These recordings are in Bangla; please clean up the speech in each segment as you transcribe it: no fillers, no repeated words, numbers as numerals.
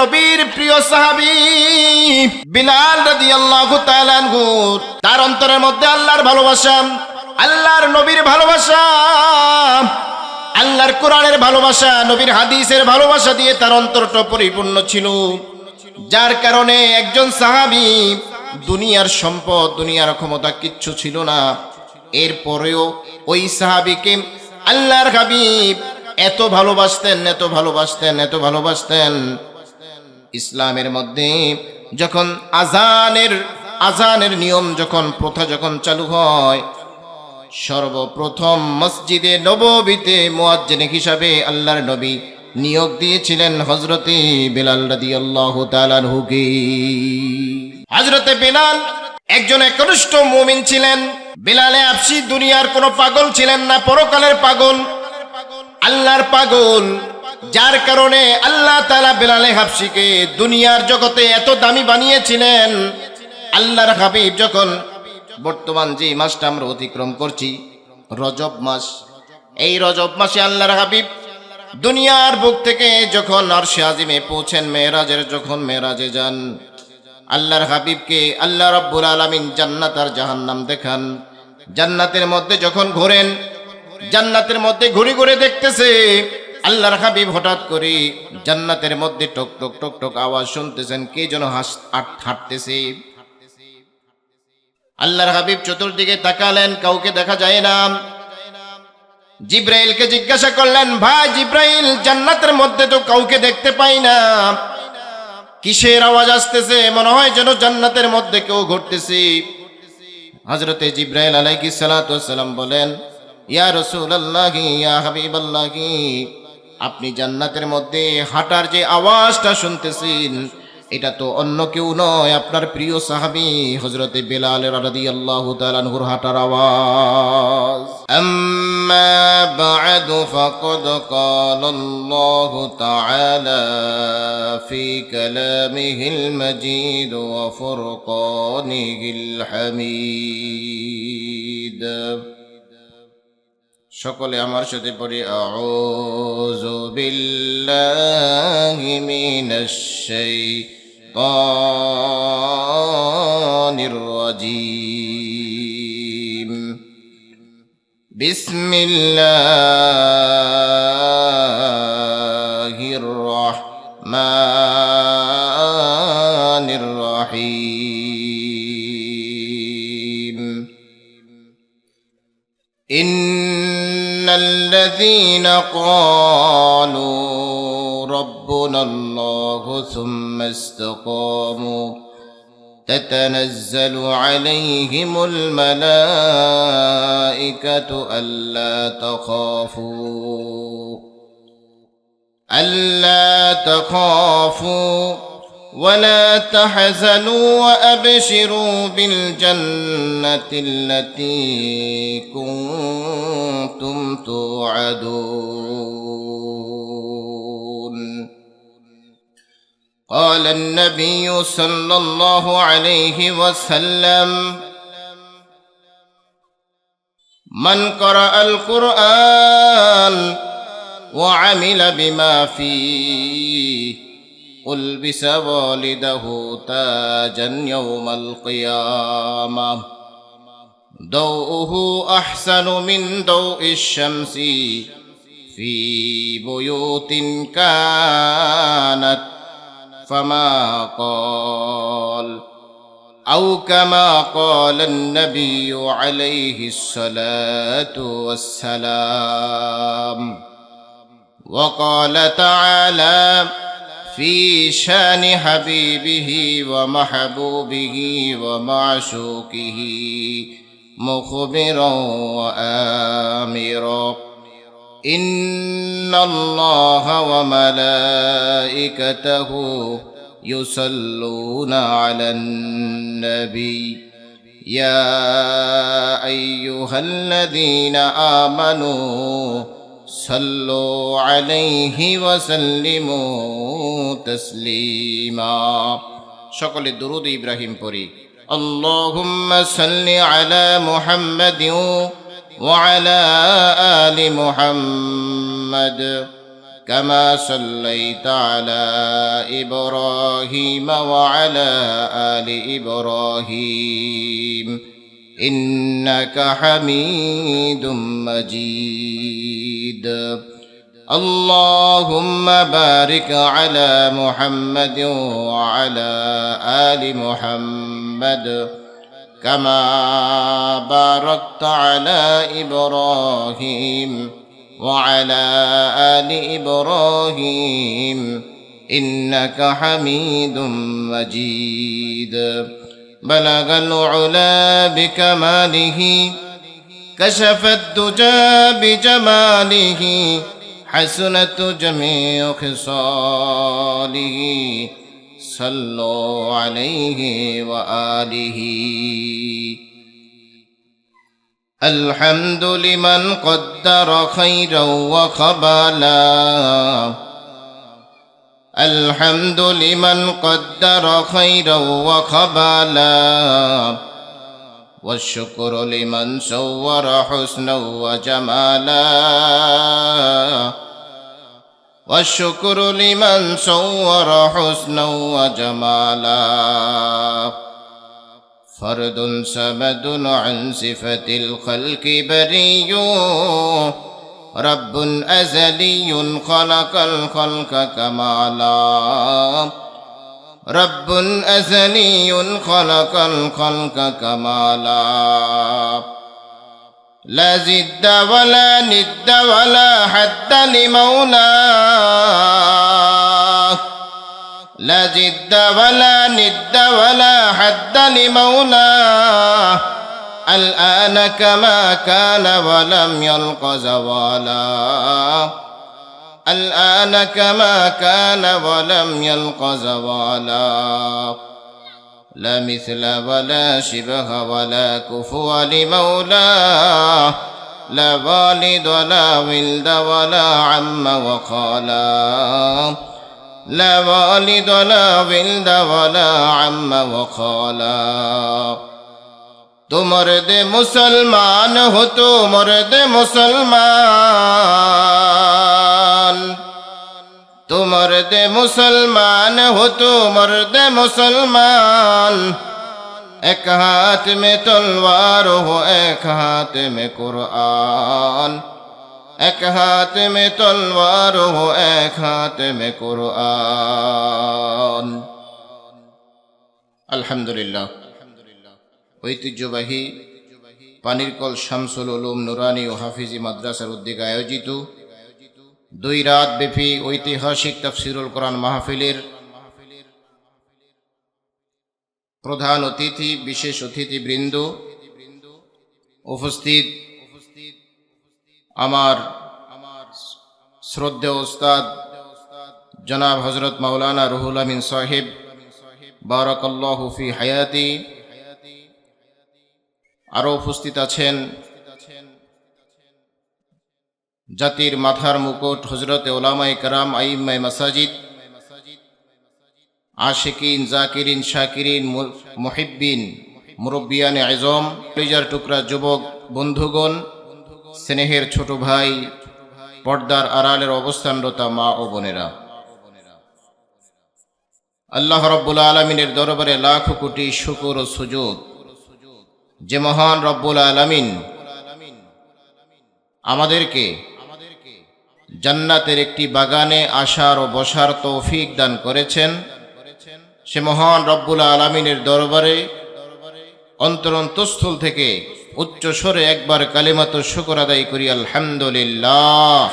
নবীর প্রিয় সাহাবী বিলাল রাদিয়াল্লাহু তাআলা আনহু, তার অন্তরের মধ্যে আল্লাহর ভালোবাসা, আল্লাহর নবীর ভালোবাসা, আল্লাহর কোরআনের ভালোবাসা, নবীর হাদিসের ভালোবাসা দিয়ে তার অন্তরটা পরিপূর্ণ ছিল। যার কারণে একজন সাহাবী, দুনিয়ার সম্পদ, দুনিয়ার ক্ষমতা কিচ্ছু ছিল না, এরপরেও ওই সাহাবীকে আল্লাহর হাবিব এত ভালোবাসতেন, এত ভালোবাসতেন, এত ভালোবাসতেন। ইসলামের মধ্যে যখন আজানের নিয়ম, যখন প্রথা যখন চালু হয়, সর্বপ্রথম মসজিদে নববীতে মুয়াজ্জিন হিসাবে আল্লাহর নবী নিয়োগ দিয়েছিলেন হযরতে বিলাল রাদিয়াল্লাহু তাআলা আনহুকে। হযরতে বিলাল একজন একনিষ্ঠ মুমিন ছিলেন। বিলালে হাবশী দুনিয়ার কোনো পাগল ছিলেন না, পরকালের পাগল, আল্লাহর পাগল। যার কারণে আল্লাহ তাআলা বিলালে হাবশীকে দুনিয়ার জগতে এত দামি বানিয়েছিলেন। আল্লাহর হাবিব যখন, বর্তমান যে মাসটা আমরা অতিক্রম করছি, রজব মাস, এই রজব মাসে আল্লাহর হাবিব দুনিয়ার বুক থেকে যখন আরশে আজিমে পৌঁছেন, যখন মেরাজে যান, আল্লাহর হাবিবকে আল্লাহ রাব্বুল আলামিন জান্নাত আর জাহান্নাম দেখান। জান্নাতের মধ্যে যখন ঘোরেন, জান্নাতের মধ্যে ঘুরে ঘুরে দেখতেছে, আল্লাহর হাবিব হঠাৎ করে জান্নাতের মধ্যে টক টক টক টক আওয়াজ শুনতেছেন, কে যেন হাঁটতেছে। আল্লাহর হাবিব চতুর্দিকে তাকালেন, কাউকে দেখা যায় না। জিব্রাইলকে জিজ্ঞাসা করলেন, ভাই জিব্রাইল, জান্নাতের মধ্যে তো কাউকে দেখতে পাই না, কিসের আওয়াজ আসতেছে? মনে হয় যেন জান্নাতের মধ্যে কেউ ঘুরতেছে। হযরতে জিব্রাইল আলাইহিস সালাতু ওয়াস সালাম বলেন, ইয়া রাসূলুল্লাহ, ইয়া হাবিবাল্লাহ, আপনি জান্নাতের মধ্যে হাঁটার যে আওয়াজটা শুনতেছেন, এটা তো অন্য কেউ নয়, আপনার প্রিয় সাহাবী হযরতে বিলাল রাদিয়াল্লাহু তাআলা আনহুর হাঁটার আওয়াজ। আম্মা বা'দু ফাকাদ ক্বালাল্লাহু তাআলা ফি কালামিহিল মাজিদ ওয়া ফুরকানিহিল হামিদ। সকলে আমার সাথে পড়ি, আউযু বিল্লাহি মিনাশ শাইতানির রাজীম। বিসমিল্লাহির রাহমানির রাহিম। الذين قالوا ربنا الله ثم استقاموا تتنزل عليهم الملائكة ألا تخافوا ولا تحزنوا وأبشروا بالجنة التي كنتم توعدون. قال النبي صلى الله عليه وسلم: من قرأ القرآن وعمل بما فيه ألبس والده تاجا يوم القيامة ضوءه أحسن من ضوء الشمس في بيوت كانت فما قال أو كما قال النبي عليه الصلاة والسلام. وقال تعالى في شان حبيبه ومحبوبه ومعشوقه مخبرا وآمرا: إن الله وملائكته يصلون على النبي يا أيها الذين آمنوا صلوا عليه وسلموا تسليما. সকলে দুরূদ ইব্রাহিম পড়ি। اللهم صل على محمد وعلى آل محمد كما صليت على إبراهيم وعلى آل إبراهيم إنك حميد مجيد اللهم بارك على محمد وعلى آل محمد كما باركت على إبراهيم وعلى آل إبراهيم إنك حميد مجيد بلغ العلا بكماله كشف الدجى بجماله حسنت جميع خصاله صلوا عليه وآله الحمد لمن قدر خيرا وخبالا الحمد لمن قدر خيرا وخبالا والشكر لمن صور حسنا وجمالا والشكر لمن صور حسنا وجمالا فرد صمد عن صفة الخلق بري رب أزلي خلق الخلق كمالا رب أزلي خلق الخلق كمالا لا زد ولا ند ولا حد لمولاه لا جد ولا ند ولا حد لمولاه الآن كما كان ولم يلق زوالا الآن كما كان ولم يلق زوالا لا مثل ولا شبه ولا كفو لمولاه لا والد ولا ولد ولا عم وخالا لا والد ولا ولد ولا عم وخالا تو مرد مسلمان ہو تو مرد مسلمان تو مرد مسلمان ہو تو مرد مسلمان ایک ہاتھ میں تلوار ہو ایک ہاتھ میں قرآن ایک ہاتھ میں تلوار ہو ایک ہاتھ میں قرآن আলহামদুলিল্লাহ ঐতিহ্যবাহী পানিরকল শামসুল উলুম নুরানি ও হাফিজি মাদ্রাসার উদ্যোগে আয়োজিত 2 রাত ব্যাপী ঐতিহাসিক তাফসীরুল কোরআন মাহফিলের প্রধান অতিথি বিশেষ অতিথিবৃন্দ উপস্থিত আমার শ্রদ্ধেয় উস্তাদ জনাব হযরত মাওলানা রুহুল আমিন সাহেব বারাকাল্লাহু ফি হায়াতি আরো উপস্থিত আছেন জাতির মাথার মুকুট হযরতে উলামায়ে কেরাম আইম্মায়ে মাসাজিদ আশিকিন জাকিরিন শাকিরিন মুহিব্বিন মুরব্বিয়ানে আযম কলিজার টুকরা যুবক বন্ধুগণ স্নেহের ছোট ভাই পর্দার আড়ালের অবস্থানরত মা ও বোনেরা আল্লাহ রাব্বুল আলামিনের দরবারে লাখ কোটি শুকর ও সুজুদ যে মহান রব্বুল আলামিন আমাদেরকে জান্নাতের একটি বাগানে আসার ও বসার তৌফিক দান করেছেন সে মহান রব্বুল আলামিনের দরবারে অন্তরন্তস্থল থেকে উচ্চ স্বরে একবার কালিমাতুশ শুকর আদায় করি আলহামদুলিল্লাহ।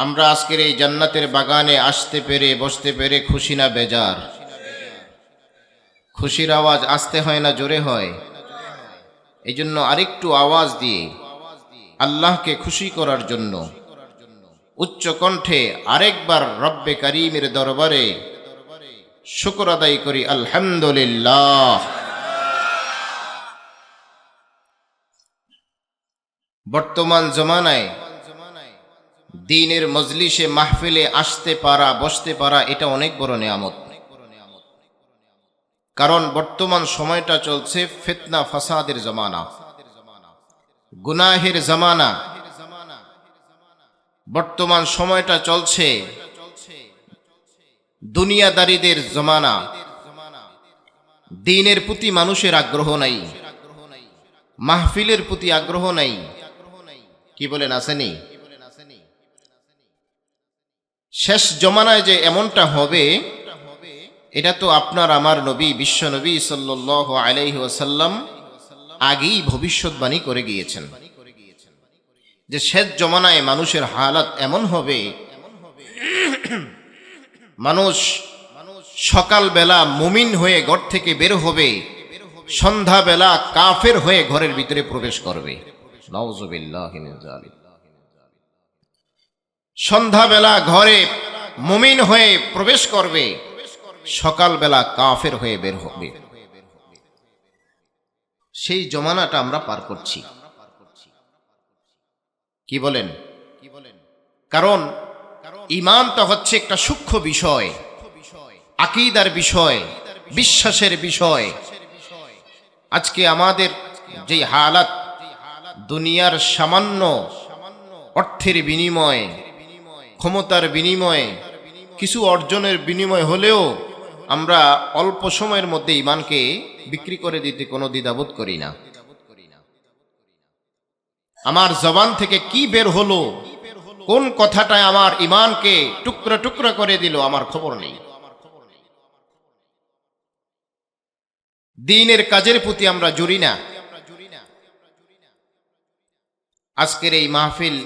আমরা আজকের এই জান্নাতের বাগানে আসতে পেরে বসতে পেরে খুশি না বেজার? খুশির আওয়াজ আসতে হয় না জোরে হয়? এই জন্য আরেকটু আওয়াজ দিয়ে আল্লাহকে খুশি করার জন্য উচ্চ কণ্ঠে আরেকবার রব্বে কারীমের দরবারে শুকর আদায় করি আলহামদুলিল্লাহ। বর্তমান জমানায় দ্বীনের মজলিসে মাহফিলে আসতে পারা বসতে পারা এটা অনেক বড় নিয়ামত। কারণ বর্তমান সময়টা চলছে ফিতনা ফাসাদের জমানা, গুনাহের জমানা। বর্তমান সময়টা চলছে দুনিয়াদারীদের জমানা। দ্বীনের প্রতি মানুষের আগ্রহ নাই, মাহফিলের প্রতি আগ্রহ নাই। কি বলেন, আসেনি? শেষ জমানায় যে এমনটা হবে, এটা তো আপনার আমার নবী বিশ্ব নবী সাল্লাল্লাহু আলাইহি ওয়াসাল্লাম আগেই ভবিষ্যৎবাণী করে গিয়েছেন যে শেষ জমানায় মানুষের হালাত এমন হবে, মানুষ সকালবেলা মুমিন হয়ে ঘর থেকে বের হবে, সন্ধ্যাবেলা কাফের হয়ে ঘরের ভিতরে প্রবেশ করবে। নাউযুবিল্লাহি মিন যালিক। সন্ধ্যাবেলা ঘরে মুমিন হয়ে প্রবেশ করবে, সকালবেলা কাফের হয়ে বের হবে। সেই জমানাটা আমরা পার করছি। কি বলেন? কারণ ঈমানটা হচ্ছে একটা সূক্ষ্ম বিষয়, আকীদার বিষয়, বিশ্বাসের বিষয়। আজকে আমাদের যে হালাত, দুনিয়ার সামান্য অর্থের বিনিময়ে, ক্ষমতার বিনিময়ে, কিছু অর্জনের বিনিময় হলেও আমরা অল্প সময়ের মধ্যে ঈমানকে বিক্রি করে দিতে কোনো দ্বিধাবোধ করি না। আমার জবান থেকে কি বের হলো, কোন কথাটায় আমার ঈমানকে টুকরা টুকরা করে দিল, আমার খবর নেই। দ্বীনের কাজের প্রতি আমরা জড়ি না। আজকের এই মাহফিল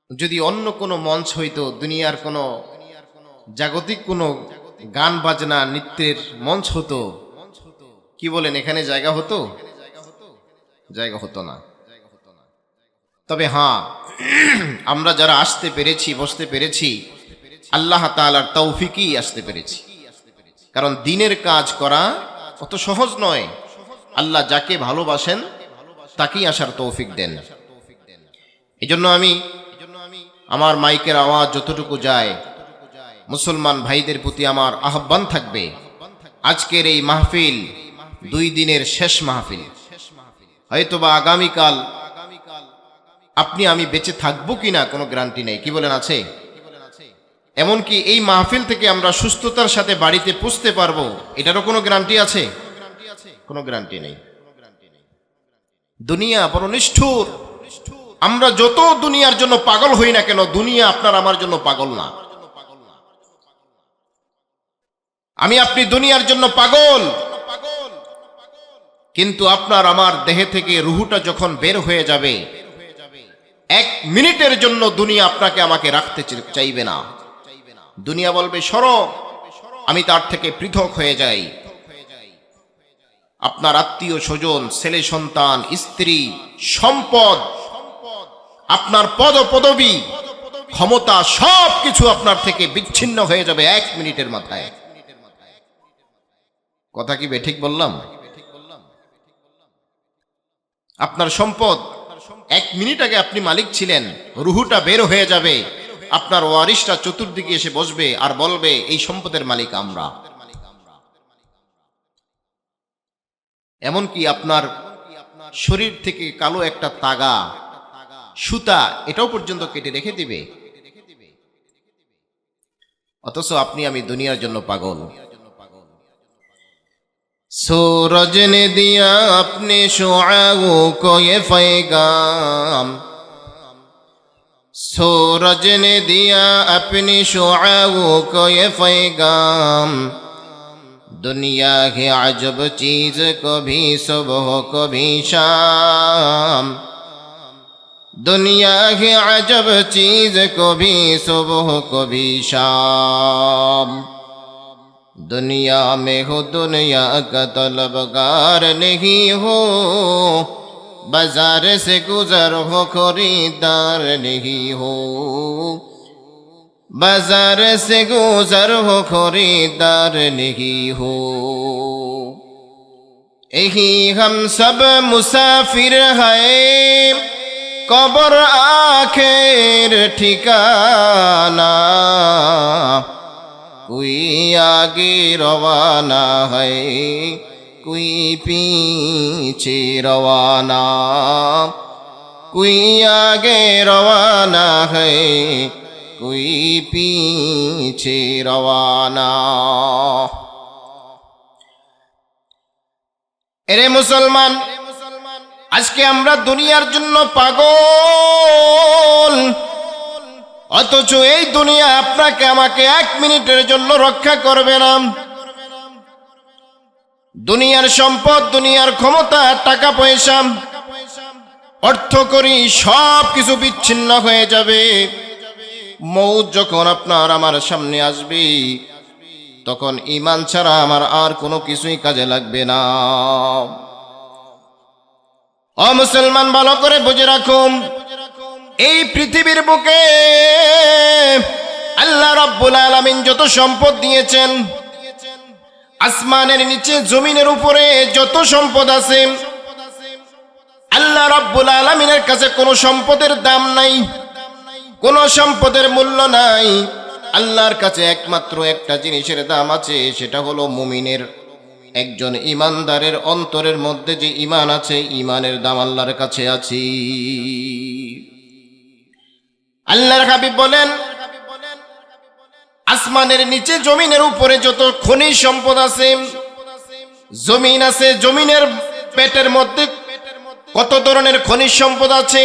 যদি অন্য কোনো মঞ্চ হইতো, দুনিয়ার কোনো জাগতিক কোনো গান বাজনা নৃত্যের মঞ্চ হতো, কি বলেন, এখানে জায়গা হতো? জায়গা হতো না। তবে হ্যাঁ, আমরা যারা আসতে পেরেছি, বসতে পেরেছি, আল্লাহ তাআলার তৌফিকই আসতে পেরেছি। কারণ দ্বীনের কাজ করা অত সহজ নয়। আল্লাহ যাকে ভালোবাসেন তাকেই আসার তৌফিক দেন। এজন্য আমি আমার মাইকের আওয়াজ যতটুকু যায়, মুসলমান ভাইদের প্রতি আমার আহ্বান থাকবে, আজকের এই মাহফিল 2 দিনের শেষ মাহফিল। হয়তোবা আগামীকাল আপনি আমি বেঁচে থাকবো কিনা কোনো গ্যারান্টি নেই। কি বলেন, আছে? এমনকি এই মাহফিল থেকে আমরা সুস্থতার সাথে বাড়িতে পৌঁছতে পারবো, এটারও কোনো গ্যারান্টি আছে? কোনো গ্যারান্টি নেই। দুনিয়া বড় নিষ্ঠুর। আমরা যত দুনিয়ার জন্য পাগল হই না কেন, দুনিয়া আপনার আমার জন্য পাগল না। আমি আপনি দুনিয়ার জন্য পাগল, কিন্তু আপনার আমার দেহে থেকে রুহুটা যখন বের হয়ে যাবে, 1 মিনিটের জন্য দুনিয়া আপনাকে আমাকে রাখতে চাইবে না। দুনিয়া বলবে সরো, আমি তার থেকে পৃথক হয়ে যাই। আপনার আত্মীয় স্বজন, ছেলে সন্তান, স্ত্রী, সম্পদ, আপনার পদ পদবী, ক্ষমতা, সব কিছু আপনার থেকে বিচ্ছিন্ন হয়ে যাবে 1 মিনিটের মাথায়। কথা কি ঠিক বললাম? আপনার সম্পদ 1 মিনিট আগে আপনি মালিক ছিলেন, রুহুটা বের হয়ে যাবে, আপনার ওয়ারিশরা চতুর্দিকে এসে বসবে আর বলবে এই সম্পদের মালিক আমরা। এমনকি আপনার শরীর থেকে কালো একটা তাগা, সুতা, এটাও পর্যন্ত কেটে রেখে দিবে। অথচ আপনি আমি দুনিয়ার জন্য পাগল। सूरज ने दिया अपने शुआओं को ये पैगाम, सूरज ने दिया अपनी शुआओं को ये पैगाम, दुनिया की अजब चीज कभी सुबह कभी शाम, दुनिया की अजब चीज कभी सुबह कभी शाम, दुनिया में हो दुनिया का तलबगार नहीं हो, बाजार से गुजर हो खरीदार नहीं हो, बाजार से गुजर हो खरीदार नहीं हो। यही हम सब मुसाफिर हैं, कब्र आखिर ठिकाना, कोई आगे रवाना है, कोई पीछे रवाना, कोई आगे रवाना है कोई पीछे रवाना। এরে মুসলমান, আজকে আমরা দুনিয়ার জন্য পাগল, অথচ এই দুনিয়া আপনাকে আমাকে 1 মিনিটের জন্য রক্ষা করবে না। দুনিয়ার সম্পদ, দুনিয়ার ক্ষমতা, টাকা পয়সা, অর্থকড়ি সব কিছু বিচ্ছিন্ন হয়ে যাবে। মৌত যখন আপনার আমার সামনে আসবে, তখন ঈমান ছাড়া আমার আর কোনো কিছুই কাজে লাগবে না। ও মুসলমান, ভালো করে বুঝে রাখুন, এই পৃথিবীর বুকে আল্লাহ রাব্বুল আলামিন যত সম্পদ দিয়েছেন, আসমানের নিচে জমিনের উপরে যত সম্পদ আছে, আল্লাহ রাব্বুল আলামিনের কাছে কোনো সম্পদের দাম নাই, কোনো সম্পদের মূল্য নাই। আল্লাহর কাছে একমাত্র একটা জিনিসের দাম আছে, সেটা হলো মুমিনের, একজন ইমানদারের অন্তরের মধ্যে যে ঈমান আছে, ঈমানের দাম আল্লাহর কাছে আছে। আল্লাহর হাবিব বলেন, আসমানের নিচে জমিনের উপরে যত খনিজ সম্পদ আছে, জমিন আছে, জমিনের পেটের মধ্যে কত ধরনের খনিজ সম্পদ আছে,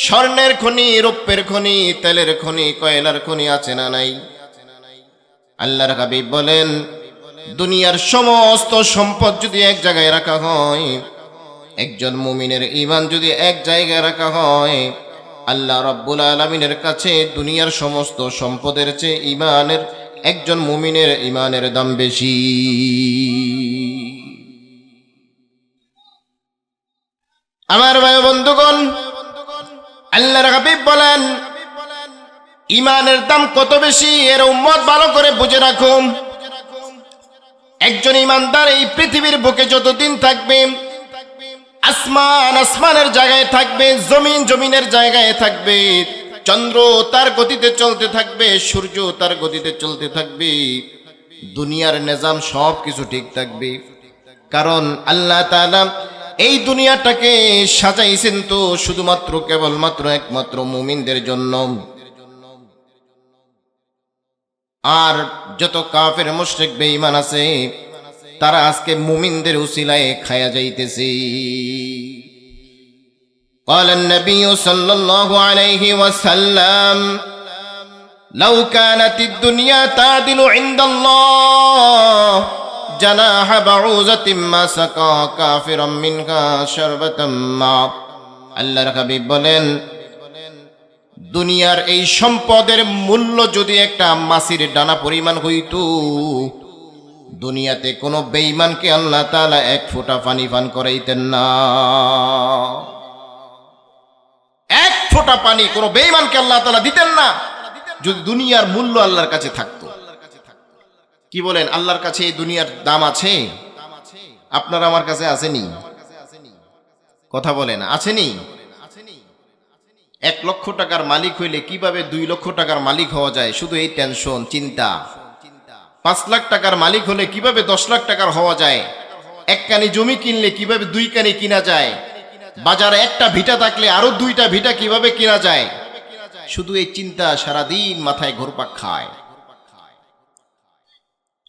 স্বর্ণের খনি, রৌপ্যের খনি, তেলের খনি, কয়লার খনি আছে না নাই? আল্লাহর হাবিব বলেন, দুনিয়ার সমস্ত সম্পদ যদি এক জায়গায় রাখা হয়, একজন মুমিনের ঈমান যদি এক জায়গায় রাখা হয়, আল্লাহ রাব্বুল আলামিনের কাছে দুনিয়ার সমস্ত সম্পদের চেয়ে ঈমানের, একজন মুমিনের ঈমানের দাম বেশি। আমার ভাই বন্ধুগণ, আল্লাহর হাবিব বলেন, ঈমানের দাম কত বেশি এর উম্মত ভালো করে বুঝে রাখুন। একজন ঈমানদার এই পৃথিবীর বুকে যতদিন থাকবে, আসমান আসমানের জায়গায় থাকবে, জমিন জমিনের জায়গায় থাকবে, চন্দ্র তার গতিতে চলতে থাকবে, সূর্য তার গতিতে চলতে থাকবে, দুনিয়ার নিজাম সব কিছু ঠিক থাকবে। কারণ আল্লাহ তাআলা এই দুনিয়াটাকে সাজাইছেন তো শুধুমাত্র কেবলমাত্র একমাত্র মুমিনদের জন্য। আর যত কাফের মুশরিক বেঈমান আছে, তারা আজকে মুমিনদের উসিলায় খায়া যাইতেছে। قال النبي صلى الله عليه وسلم لو كانت الدنيا تعدل عند الله جناح بعوضة ما سقى كافرا منها شربة ماء। আল্লাহর হাবিব বলেন, দুনিয়ার এই সম্পদের মূল্য যদি একটা মাছির ডানা পরিমাণ হইতো, দুনিয়াতে কোনো বেঈমানকে আল্লাহ তাআলা 1 ফোঁটা পানি পান করাইতেন না। 1 ফোঁটা পানি কোনো বেঈমানকে আল্লাহ তাআলা দিতেন না, যদি দুনিয়ার মূল্য আল্লাহর কাছে থাকতো। কি বলেন, আল্লাহর কাছে এই দুনিয়ার দাম আছে? আপনার আমার কাছে আসেনি? কথা বলেন, আসেনি? 1 লক্ষ টাকার মালিক হইলে কিভাবে 2 লক্ষ টাকার মালিক হওয়া যায়, শুধু এই টেনশন, চিন্তা। 5 লাখ টাকার মালিক হলে কিভাবে 10 লাখ টাকার হওয়া যায়, 1 কানি জমি কিনলে কিভাবে 2 কানি কিনা যায়, বাজারে একটা ভিটা থাকলে আরো 2টা ভিটা কিভাবে কিনা যায়, শুধু এই চিন্তা সারাদিন মাথায় ঘুরপাক খায়।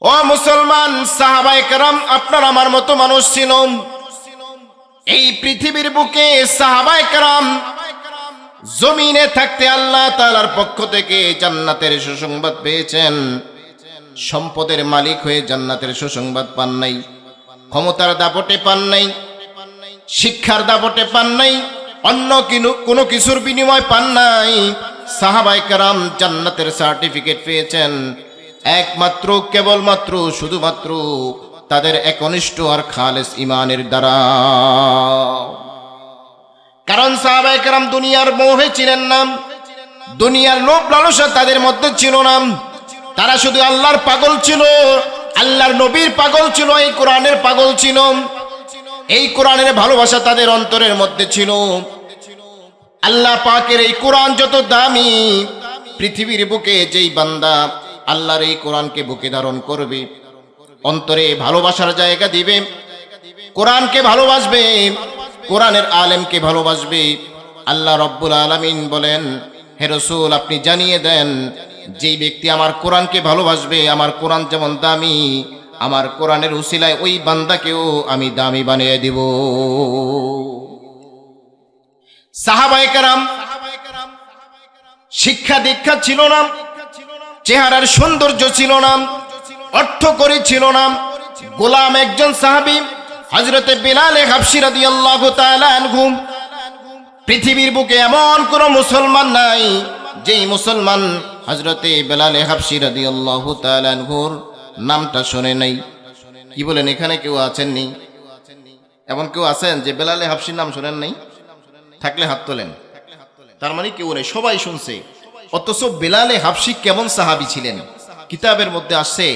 ও মুসলমান, সাহাবায়ে কেরাম আপনার আমার মতো মানুষ ছিল। এই পৃথিবীর বুকে সাহাবায়ে কেরাম জমিনে থাকতে আল্লাহ তাআলার পক্ষ থেকে জান্নাতের সুসংবাদ পেয়েছেন। সম্পদের মালিক হয়ে জান্নাতের সুসংবাদ পান নাই, ক্ষমতার দাপটে পান নাই, শিক্ষার দাপটে পান নাই, অন্য কোনো কিছুর বিনিময় পান নাই। সাহাবায়ে কেরাম জান্নাতের সার্টিফিকেট পেয়েছেন একমাত্র কেবলমাত্র শুধুমাত্র তাদের একনিষ্ঠ আর খালেস ঈমানের দ্বারা। কারণ সাহাবায়ে কেরাম দুনিয়ার মোহে ছিলেন না, দুনিয়ার লোভ লালসা তাদের মধ্যে ছিল না। তারা শুধু আল্লাহর পাগল ছিল, আল্লাহর নবীর পাগল ছিল, এই কোরআনের পাগল ছিল। এই কোরআনের ভালোবাসা তাদের অন্তরের মধ্যে ছিল। আল্লাহ পাকের এই কোরআন যত দামি, পৃথিবীর বুকে যেই বান্দা আল্লাহর এই কোরআনকে বুকে ধারণ করবে, অন্তরে ভালোবাসার জায়গা দিবে, কোরআনকে ভালোবাসবে, কোরআনের আলেমকে ভালোবাসবে, আল্লাহ রব্বুল আলামিন বলেন, হে রাসূল আপনি জানিয়ে দেন, যেই ব্যক্তি আমার কোরআনকে ভালোবাসবে, আমার কোরআন যেমন দামি, আমার কোরআনের উসিলায় ওই বান্দাকেও আমি দামি বানিয়ে দিব। সাহাবায়ে কেরাম শিক্ষা দীক্ষা ছিল না, চেহারার সৌন্দর্য ছিল না, অর্থকরী ছিল না। গোলাম একজন সাহাবী হযরতে বিলাল হাবশী রাদিয়াল্লাহু তাআলা আনহু। পৃথিবীর বুকে এমন কোন মুসলমান নাই যেই মুসলমান হযরতে বিলাল হাবশী রাদিয়াল্লাহু তাআলা আনহুর নামটা শুনে নাই। কি বলেন, এখানে কেউ আছেননি? এমন কেউ আছেন যে বিলাল হাবশীর নাম শুনেন নাই? থাকলে হাত তোলেন। তার মানে কেউ নেই, সবাই শুনছে। অথচ বিলাল হাবশী কেমন সাহাবী ছিলেন? কিতাবের মধ্যে আসছে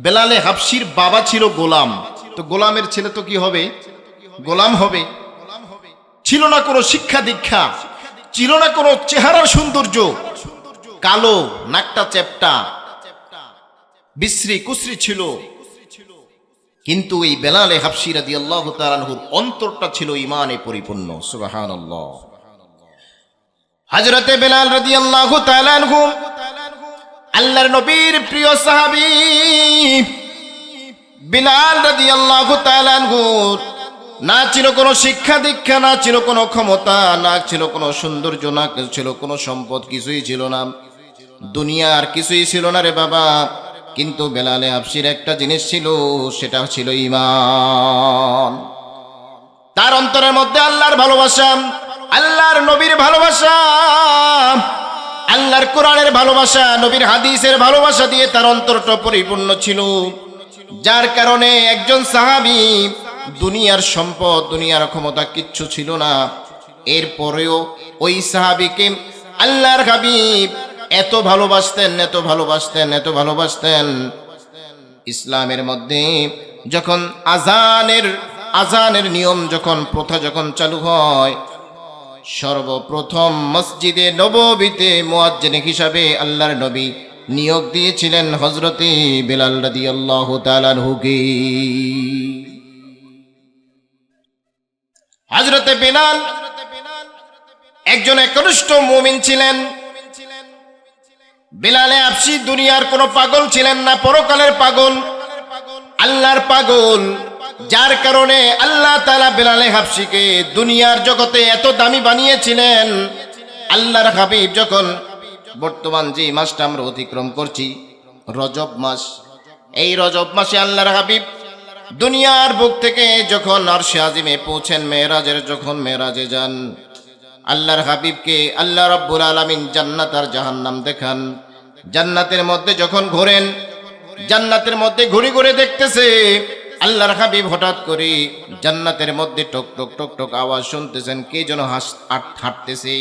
বিলাল হাবশীর বাবা ছিল গোলাম। তো গোলামের ছেলে তো কি হবে? গোলাম হবে। ছিল না কোনো শিক্ষা দীক্ষা, ছিল না কোনো চেহারার সৌন্দর্য, কালো, নাকটা চ্যাপ্টা, বিশ্রী কুশ্রী ছিল। কিন্তু এই বিলাল হাবশী রাদিয়াল্লাহু তাআলা আনহুর অন্তরটা ছিল ঈমানে পরিপূর্ণ। সুবহানাল্লাহ। হযরতে বিলাল রাদিয়াল্লাহু তাআলা আনহু আল্লাহর নবীর প্রিয় সাহাবী। বিলাল রাদিয়াল্লাহু তাআলা আনহু না ছিল কোনো শিক্ষা দীক্ষা, না ছিল কোনো ক্ষমতা, না ছিল কোনো সৌন্দর্য, না ছিল কোনো সম্পদ, কিছুই ছিল না, দুনিয়ার কিছুই ছিল না রে বাবা। কিন্তু বিলাল হাবশীর একটা জিনিস ছিল, সেটা ছিল ঈমান। তার অন্তরের মধ্যে আল্লাহর ভালোবাসা, আল্লাহর নবীর ভালোবাসা, আল্লাহর কোরআনের ভালোবাসা, নবীর হাদিসের ভালোবাসা দিয়ে তার অন্তরটা পরিপূর্ণ ছিল। যার কারণে একজন সাহাবী, দুনিয়ার সম্পদ, দুনিয়ার ক্ষমতা কিচ্ছু ছিল না, এরপরেও ওই সাহাবীকে আল্লাহর হাবিব এত ভালোবাসতেন, এত ভালোবাসতেন, এত ভালোবাসতেন। ইসলামের মধ্যে যখন আজানের নিয়ম, যখন প্রথা যখন চালু হয়, সর্বপ্রথম মসজিদে নববীতে মুয়াজ্জিন হিসাবে আল্লাহর নবী নিয়োগ দিয়েছিলেন হযরতে বিলাল রাদিয়াল্লাহু তাআলা আনহুকে। হযরতে বিলাল একজন একনিষ্ঠ মুমিন ছিলেন। বিলাল হাবশী দুনিয়ার কোনো পাগল ছিলেন না, পরকালের পাগল, আল্লাহর পাগল। যার কারণে আল্লাহ তাআলা বিলাল হাবশীকে দুনিয়ার জগতে এত দামি বানিয়েছিলেন। আল্লাহর হাবিব যখন বর্তমান যে মাসটা আমরা অতিক্রম করছি, রজব মাস, এই রজব মাসে আল্লাহর হাবিব দুনিয়ার বুক থেকে যখন আরশে আজিমে পৌঁছেন, যখন মেরাজে যান, আল্লাহর হাবিবকে আল্লাহ রাব্বুল আলামিন জান্নাত আর জাহান্নাম দেখান। জান্নাতের মধ্যে যখন ঘোরেন, জান্নাতের মধ্যে ঘুরে ঘুরে দেখতেছে, আল্লাহর হাবিব হঠাৎ করে জান্নাতের মধ্যে টক টক টক টক আওয়াজ শুনতেছেন, কে যেন হাঁটতেছে।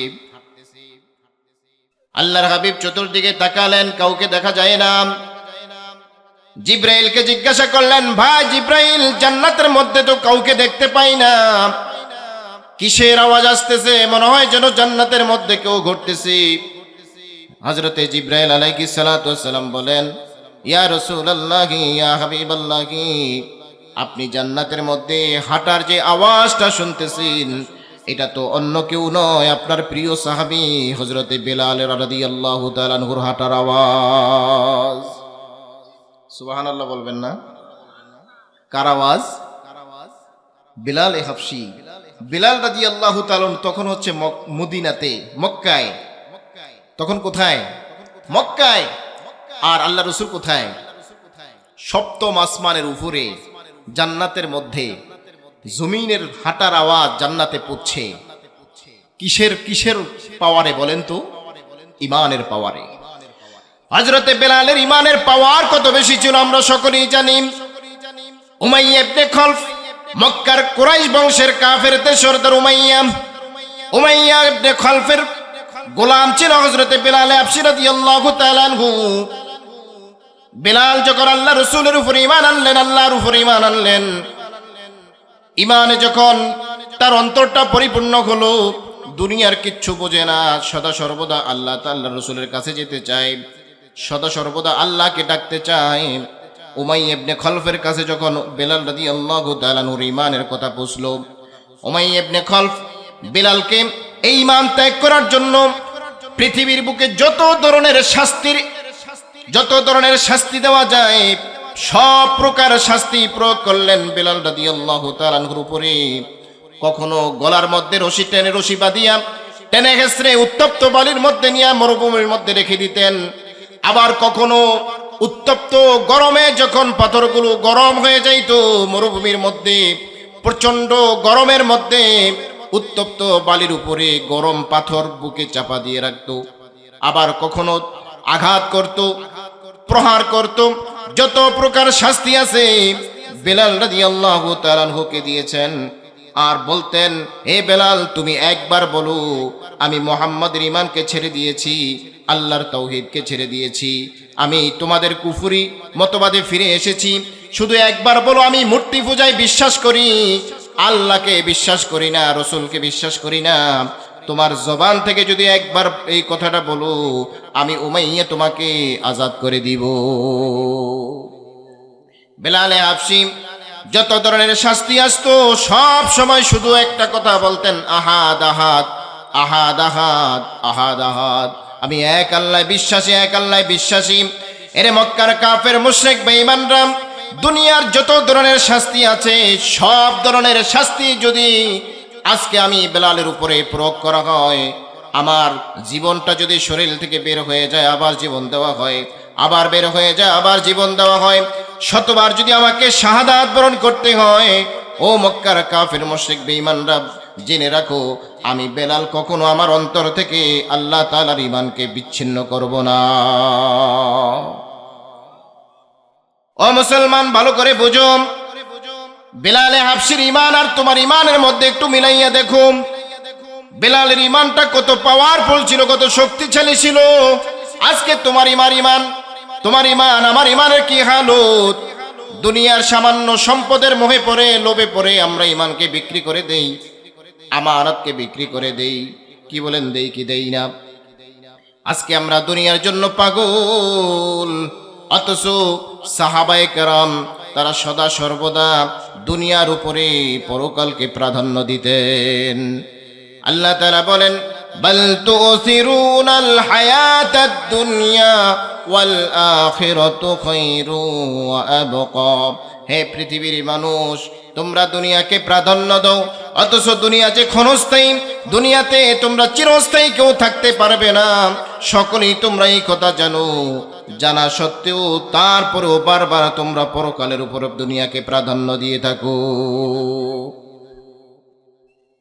আল্লাহর হাবিব চতুর্দিকে তাকালেন, কাউকে দেখা যায় না। জিব্রাইলকে জিজ্ঞাসা করলেন, ভাই জিব্রাইল, জান্নাতের মধ্যে তো কাউকে দেখতে পাই না, কিসের আওয়াজ আসতেছে? মনে হয় যেন জান্নাতের মধ্যে কেউ ঘুরতেছে। হযরতে জিব্রাইল আলাইহিস সালাতু ওয়াস সালাম বলেন, ইয়া রাসূলুল্লাহ, ইয়া হাবিবাল্লাহ, আপনি জান্নাতের মধ্যে হাঁটার যে আওয়াজটা শুনতেছেন, এটা তো অন্য কেউ নয়, আপনার প্রিয় সাহাবী হযরতে বিলাল রাদিয়াল্লাহু তাআলা আনহুর হাঁটার আওয়াজ। সুবহানাল্লাহ বলবেন না? কার আওয়াজ? বিলাল হাবশী। বিলাল রাদিয়াল্লাহু তাআলা তখন হচ্ছে মদিনাতে, মক্কায়। তখন কোথায়? মক্কায়। আর আল্লাহ রাসূল কোথায়? সপ্তম আসমানের উপরে, জান্নাতের মধ্যে। জমিনের হাঁটার আওয়াজ জান্নাতে পৌঁছে। কিসের পাওয়ারে বলেন তো? ঈমানের পাওয়ারে। হযরতে বিলালের ঈমানের পাওয়ার কত বেশি ছিল আমরা সকলেই জানি। উমাইয়া ইবনে খলফ, মক্কার কুরাইশ বংশের কাফেরদের সরদার উমাইয়া ইবনে খলফের গোলাম ছিল হযরতে বিলাল হাবশী রাদিয়াল্লাহু তাআলা আনহু। বিলাল যখন আল্লাহ রাসূলের উপর ঈমান আনলেন, আল্লাহর উপর ঈমান আনলেন, ঈমানে যখন তার অন্তরটা পরিপূর্ণ হলো, দুনিয়ার কিচ্ছু বোঝে না, সদা সর্বদা আল্লাহ তাআলার রাসূলের কাছে যেতে চায়, সদা সর্বদা আল্লাহকে ডাকতে চায়। উমাইয়া ইবনে খলফের কাছে যখন বিলাল রাদিয়াল্লাহু তাআলা আনহুর ঈমানের কথা পৌঁছলো, উমাইয়া ইবনে খলফ বিলালকে এই ইমান ত্যাগ করার জন্য পৃথিবীর বুকে যত ধরনের শাস্তি দেওয়া যায় সব প্রকার শাস্তি প্রয়োগ করলেন বেলাল রাদিয়াল্লাহু তাআলা আনহুর উপরে। কখনো গলার মধ্যে রশি বাঁধিয়া টেনে হেসড়ে উত্তপ্ত বালির মধ্যে নিয়ে মরুভূমির মধ্যে রেখে দিতেন। আবার কখনো উত্তপ্ত গরমে যখন পাথরগুলো গরম হয়ে যাইত মরুভূমির মধ্যে, প্রচন্ড গরমের মধ্যে উত্তপ্ত বালির উপরে গরম পাথর বুকে চাপা দিয়ে রাখত। আবার কখনো আঘাত করত, প্রহার করত। যত প্রকার শাস্তি আছে বেলাল রাদিয়াল্লাহু তাআলা আনহুকে দিয়েছেন। আর বলতেন, হে বেলাল, তুমি একবার বলো আমি মুহাম্মাদের ঈমানকে ছেড়ে দিয়েছি, আল্লাহর তাওহীদকে ছেড়ে দিয়েছি, আমি তোমাদের কুফরি মতবাদে ফিরে এসেছি। শুধু একবার বলো আমি মূর্তি পূজায় বিশ্বাস করি, আল্লাহকে বিশ্বাস করি না, রাসূলকে বিশ্বাস করি না। তোমার জবান থেকে যদি একবার এই কথাটা বলো আমি উমাইয়া তোমাকে আজাদ করে দিব। বেলালে হাবশী যত ধরনের শাস্তি আসতো সব সময় শুধু একটা কথা বলতেন, আহাদ আহাদ আহাদ আহাদ আহাদ আহাদ, আমি এক আল্লাহ বিশ্বাসী, এক আল্লাহ বিশ্বাসী। এরে মক্কার কাফের মুশরিক বেঈমানরা দুনিয়ার যত ধরনের শাস্তি আছে সব ধরনের শাস্তি যদি আজকে আমি বেলালের উপরে প্রয়োগ করা হয়, আমার জীবনটা যদি শরীর থেকে বের হয়ে যায় আবার জীবন দেওয়া হয়, আবার বের হয়ে যায় আবার জীবন দেওয়া হয়, শতবার যদি আমাকে শাহাদাত বরণ করতে হয়, ও মক্কার কাফের মুশরিক বেঈমানরা জেনে রাখো আমি বেলাল কখনো আমার অন্তর থেকে আল্লাহ তাআলার ঈমানকে বিচ্ছিন্ন করব না। ও মুসলমান, ভালো করে বুঝো, বেলালে হাবশীর ঈমান আর তোমার ঈমানের মধ্যে একটু মিলাইয়া দেখো। বেলালের ঈমানটা কত পাওয়ারফুল ছিল, কত শক্তিশালী ছিল। আজকে তোমার ঈমান আমার ঈমানের কি হালত। দুনিয়ার সামান্য সম্পদের মোহে পড়ে, লোভে পড়ে আমরা ঈমানকে বিক্রি করে দেই, আমানতকে বিক্রি করে দেই। কি বলেন, দেই কি দেই না? আজকে আমরা দুনিয়ার জন্য পাগল, অথচ সাহাবায়ে কেরাম তারা সদা সর্বদা দুনিয়ার উপরে পরকালকে প্রাধান্য দিতেন। আল্লাহ তাআলা বলেন, বাল তুসিরুনাল হায়াতাদ দুনিয়া ওয়াল আখিরাতু খায়রু ওয়া আবকা। হে পৃথিবীর মানুষ, তোমরা দুনিয়াকে প্রাধান্য দাও, অথচ দুনিয়া যে ক্ষণস্থায়ী, দুনিয়াতে তোমরা চিরস্থায়ী কেউ থাকতে পারবে না। সকলেই তোমরা এই কথা জানো, জানা সত্ত্বেও তারপরেও বারবার তোমরা পরকালের উপর দুনিয়াকে প্রাধান্য দিয়ে থাকো।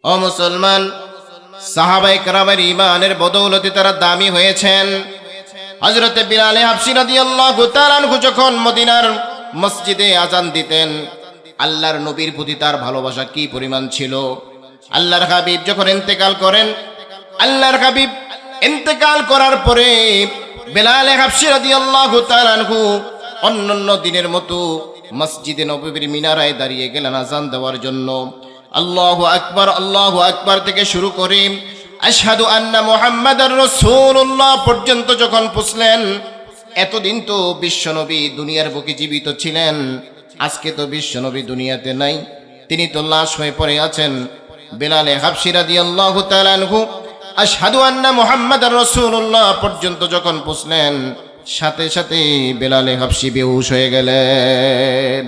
ও মুসলমান, সাহাবায়ে কেরামের ঈমানের বদৌলতে তারা দামি হয়েছেন। হযরতে বিলাল হাবশী রাদিয়াল্লাহু তাআলা আনহু যখন মদিনার মসজিদে আজান দিতেন, আল্লাহর নবীর প্রতি তার ভালোবাসা কি পরিমাণ ছিল। আল্লাহর হাবিব যখন ইন্তেকাল করেন, আল্লাহর হাবিব ইন্তেকাল করার পরে বিলাল হাবশী রাদিয়াল্লাহু তাআলা আনহু অন্যান্য দিনের মতো মসজিদে নববীর মিনারায় দাঁড়িয়ে গেলেন আজান দেওয়ার জন্য। আল্লাহু আকবার থেকে শুরু করে আশহাদু আন্না মুহাম্মাদার রাসূলুল্লাহ পর্যন্ত যখন পৌঁছলেন, এতদিন তো বিশ্বনবী দুনিয়ার বুকে জীবিত ছিলেন, আজকে তো বিশ্বনবী দুনিয়াতে নাই, তিনি তো লাশ হয়ে পড়ে আছেন। বিলাল হাবশী রাদিয়াল্লাহু তাআলা আনহু আশহাদু আন্না মুহাম্মাদার রাসূলুল্লাহ পর্যন্ত যখন পৌঁছলেন, সাথে সাথে বিলাল হাবশী বেহুশ হয়ে গেলেন।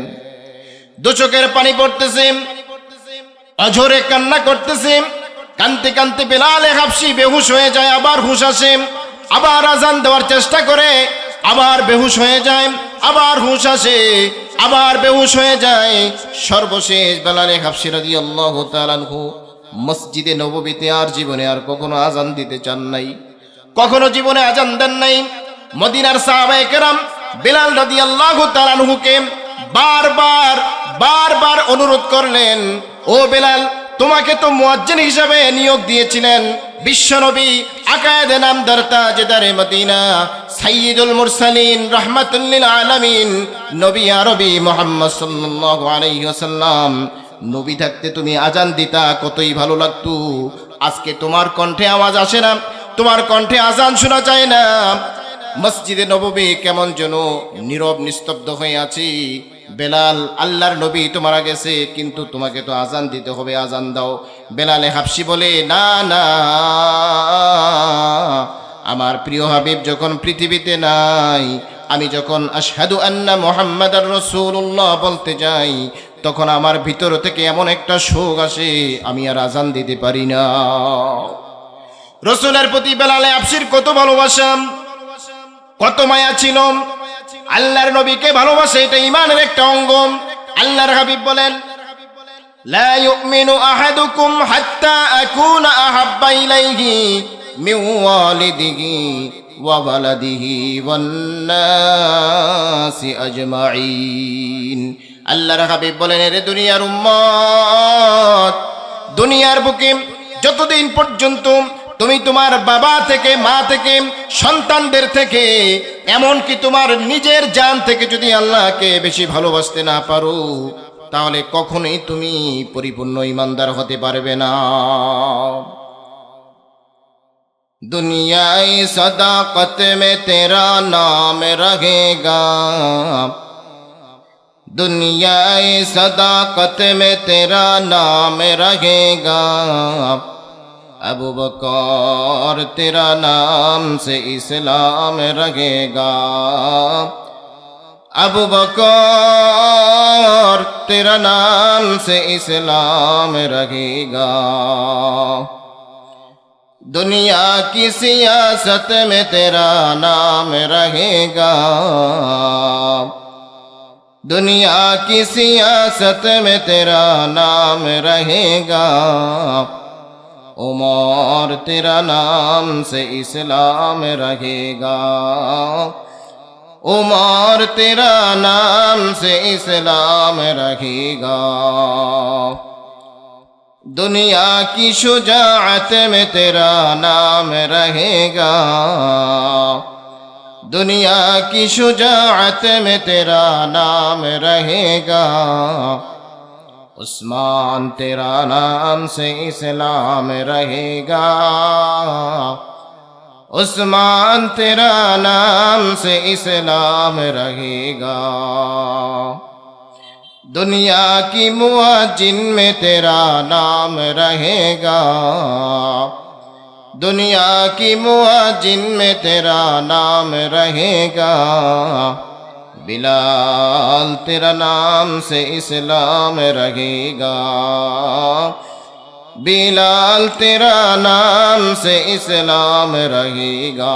দু চোখের পানি পড়তেছে, অঝরে কান্না করতেছে, কানতে কানতে বিলাল হাবশী বেহুশ হয়ে যায়, আবার হুঁশ আসে, আবার আজান দেওয়ার চেষ্টা করে, আবার বেহুশ হয়ে যায়, আবার হুঁশ আসে, আবার বেহুশ হয়ে যায়। সর্বশেষ বিলাল হাবশী রাদিয়াল্লাহু তাআলা আনহু মসজিদে নববীতে আর জীবনে আর কখনো আজান দিতে চান নাই, কখনো জীবনে আজান দেন নাই। মদিনার সাহাবায়ে কেরাম বিলাল রাদিয়াল্লাহু তাআলা আনহুকে বারবার অনুরোধ করলেন, ও বিলাল, তোমাকে তো মুয়াজ্জিন হিসাবে নিয়োগ দিয়েছিলেন বিশ্বনবী, আকায়েদে নামদার তাজদারে মদিনা, সাইয়্যিদুল মুরসালিন, রাহমাতুল লিল আলামিন, নবী আরবি মুহাম্মদ সাল্লাল্লাহু আলাইহি ওয়াসাল্লাম। নবী থাকতে তুমি আজান দিতা, কতই ভালো লাগতো। আজকে তোমার কণ্ঠে আওয়াজ আসে না, তোমার কণ্ঠে আজান শোনা যায় না। মসজিদে নববী কেমন যেন নীরব নিস্তব্ধ হয়ে আছে। বেলাল, আল্লাহর নবী তো মারা গেছে, কিন্তু তোমাকে তো আজান দিতে হবে, আজান দাও। বেলালে হাবশি বলে, না না, আমার প্রিয় হাবিব যখন পৃথিবীতে নাই, আমি যখন আশহাদু আন্না মুহাম্মাদার রাসূলুল্লাহ বলতে যাই, তখন আমার ভিতর থেকে এমন একটা শোক আসে, আমি আর আজান দিতে পারি না। রসুলের প্রতি বেলালে হাবশির কত ভালোবাসা, কত মায়া ছিল। আল্লাহর নবীকে ভালোবাসে, এটা ঈমানের একটা অঙ্গ। আল্লাহর হাবিব বলেন, লা ইউমিনু আহাদুকুম হাত্তা আকুনা আহাব্বা ইলাইহি মিন ওয়ালিদিহি ওয়া ওয়ালাদিহি ওয়ান নাসি আজমাইন। আল্লাহর হাবিব বলেন, এরে দুনিয়ার উম্মত, দুনিয়ার বুকে যতদিন পর্যন্ত তুমি তোমার বাবা থেকে, মা থেকে, সন্তানদের থেকে, এমনকি তোমার নিজের জান থেকে যদি আল্লাহকে বেশি ভালোবাসতে না পারো, তাহলে কখনোই তুমি পরিপূর্ণ ঈমানদার হতে পারবে না। দুনিয়ায় সদাকত মে তেরা নাম রহেগা, দুনিয়ায় সদাকত মে তেরা নাম রহেগা, अबू बकर तेरा नाम से इस्लाम रहेगा, अबू बकर तेरा नाम से इस्लाम रहेगा। दुनिया की सियासत में तेरा नाम रहेगा, दुनिया की सियासत में तेरा नाम रहेगा, उमर तेरा नाम से इस्लाम रहेगा, उमर तेरा नाम से इस्लाम रहेगा। दुनिया की शुजाअत में तेरा नाम रहेगा, दुनिया की शुजाअत में तेरा नाम रहेगा, उस्मान तेरा नाम से इस्लाम रहेगा, उस्मान तेरा नाम से इस्लाम रहेगा। दुनिया की मुआजिन में तेरा नाम रहेगा, दुनिया की मुआजिन में तेरा नाम रहेगा, बिलाल तेरा नाम से इस्लाम रहेगा, बिलाल तेरा नाम से इस्लाम रहेगा।